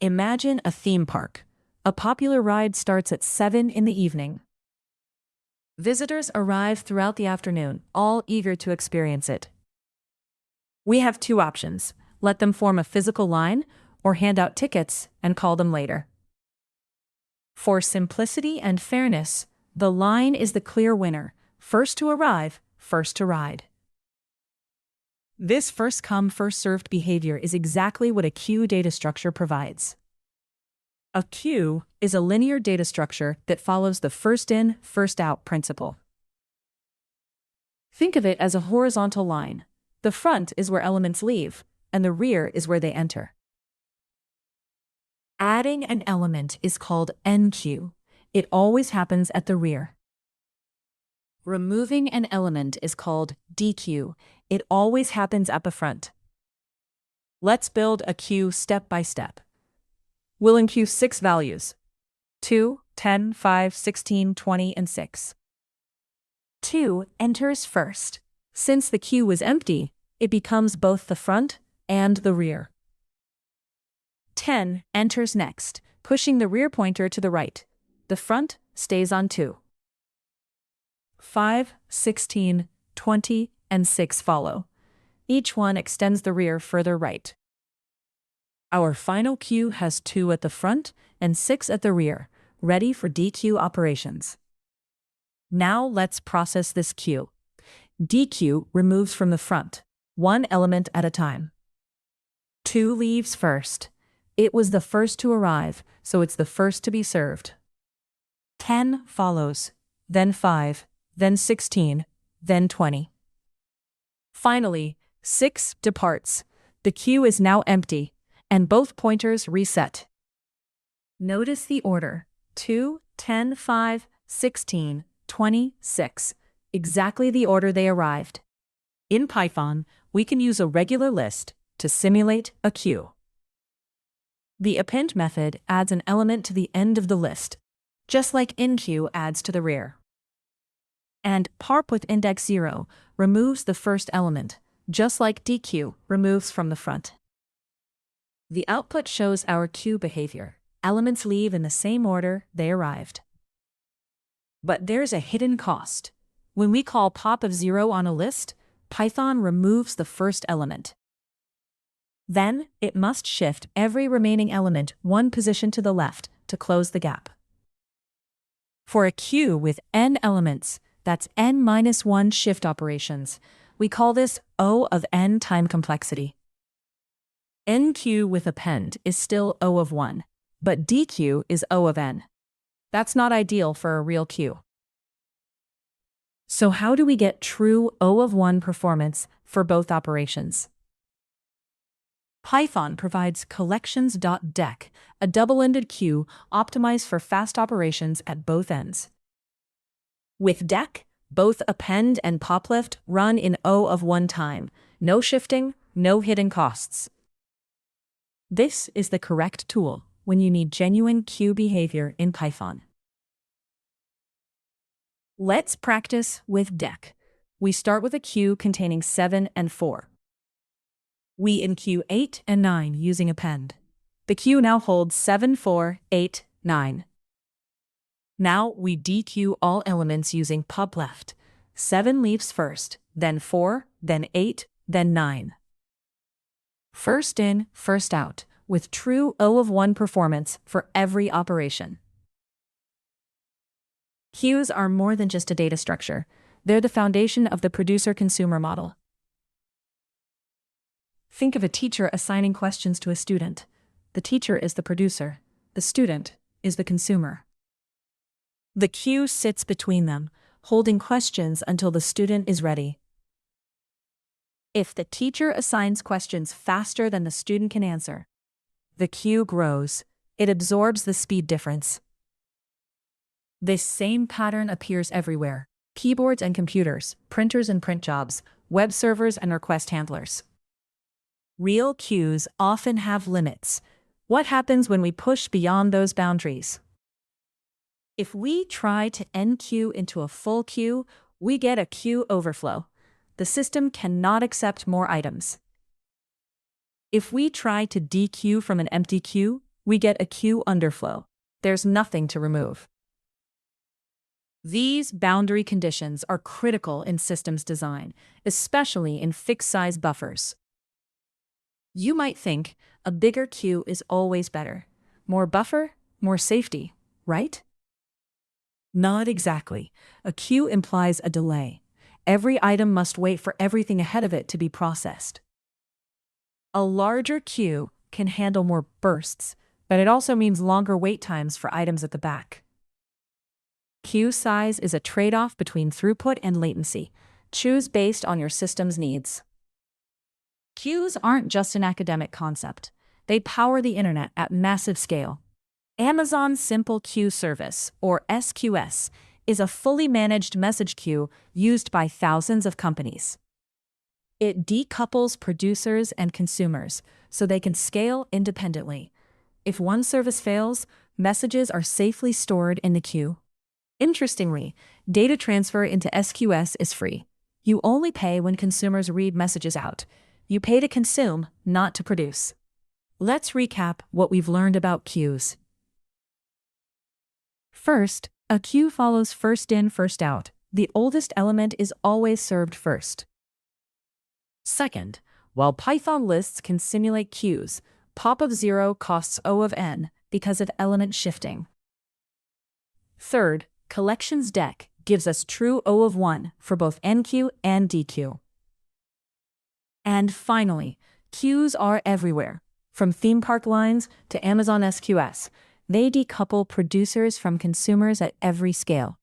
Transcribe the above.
Imagine a theme park. A popular ride starts at 7 in the evening. Visitors arrive throughout the afternoon, all eager to experience it. We have two options: let them form a physical line, or hand out tickets and call them later. For simplicity and fairness, the line is the clear winner: first to arrive, first to ride. This first-come, first-served behavior is exactly what a queue data structure provides. A queue is a linear data structure that follows the first-in, first-out principle. Think of it as a horizontal line. The front is where elements leave, and the rear is where they enter. Adding an element is called Enqueue. It always happens at the rear. Removing an element is called dequeue. It always happens at the front. Let's build a queue step by step. We'll enqueue 6 values: 2, 10, 5, 16, 20, and 6. 2 enters first. Since the queue was empty, it becomes both the front and the rear. 10 enters next, pushing the rear pointer to the right. The front stays on 2. 5, 16, 20, and 6 follow. Each one extends the rear further right. Our final queue has 2 at the front and 6 at the rear, ready for dequeue operations. Now let's process this queue. Dequeue removes from the front, 1 element at a time. 2 leaves first. It was the first to arrive, so it's the first to be served. 10 follows, then 5, then 16, then 20. Finally, 6 departs. The queue is now empty, and both pointers reset. Notice the order: 2, 10, 5, 16, 20, 6. Exactly the order they arrived. In Python, we can use a regular list to simulate a queue. The append method adds an element to the end of the list, just like enqueue adds to the rear. And parp with index 0 removes the first element, just like dequeue removes from the front. The output shows our queue behavior. Elements leave in the same order they arrived. But there's a hidden cost. When we call pop of 0 on a list, Python removes the first element. Then, it must shift every remaining element 1 position to the left to close the gap. For a queue with n elements, that's n-1 shift operations, we call this O of n time complexity. Enqueue with append is still O of 1, but dequeue is O of n. That's not ideal for a real queue. So how do we get true O of 1 performance for both operations? Python provides collections.deque, a double-ended queue optimized for fast operations at both ends. With deque, both append and poplift run in O of 1 time. No shifting, no hidden costs. This is the correct tool when you need genuine queue behavior in Python. Let's practice with deque. We start with a queue containing 7 and 4. We enqueue 8 and 9 using append. The queue now holds 7, 4, 8, 9. Now we dequeue all elements using popleft. 7 leaves first, then 4, then 8, then 9. First in, first out, with true O of 1 performance for every operation. Queues are more than just a data structure. They're the foundation of the producer-consumer model. Think of a teacher assigning questions to a student. The teacher is the producer. The student is the consumer. The queue sits between them, holding questions until the student is ready. If the teacher assigns questions faster than the student can answer, the queue grows. It absorbs the speed difference. This same pattern appears everywhere: keyboards and computers, printers and print jobs, web servers and request handlers. Real queues often have limits. What happens when we push beyond those boundaries? If we try to enqueue into a full queue, we get a queue overflow. The system cannot accept more items. If we try to dequeue from an empty queue, we get a queue underflow. There's nothing to remove. These boundary conditions are critical in systems design, especially in fixed-size buffers. You might think a bigger queue is always better. More buffer, more safety, right? Not exactly. A queue implies a delay. Every item must wait for everything ahead of it to be processed. A larger queue can handle more bursts, but it also means longer wait times for items at the back. Queue size is a trade-off between throughput and latency. Choose based on your system's needs. Queues aren't just an academic concept. They power the internet at massive scale. Amazon's Simple Queue Service, or SQS, is a fully managed message queue used by thousands of companies. It decouples producers and consumers so they can scale independently. If one service fails, messages are safely stored in the queue. Interestingly, data transfer into SQS is free. You only pay when consumers read messages out. You pay to consume, not to produce. Let's recap what we've learned about queues. First, a queue follows first in, first out. The oldest element is always served first. Second, while Python lists can simulate queues, pop of 0 costs O of n because of element shifting. Third, collections dec gives us true O of 1 for both Enqueue and dequeue. And finally, queues are everywhere. From theme park lines to Amazon SQS, they decouple producers from consumers at every scale.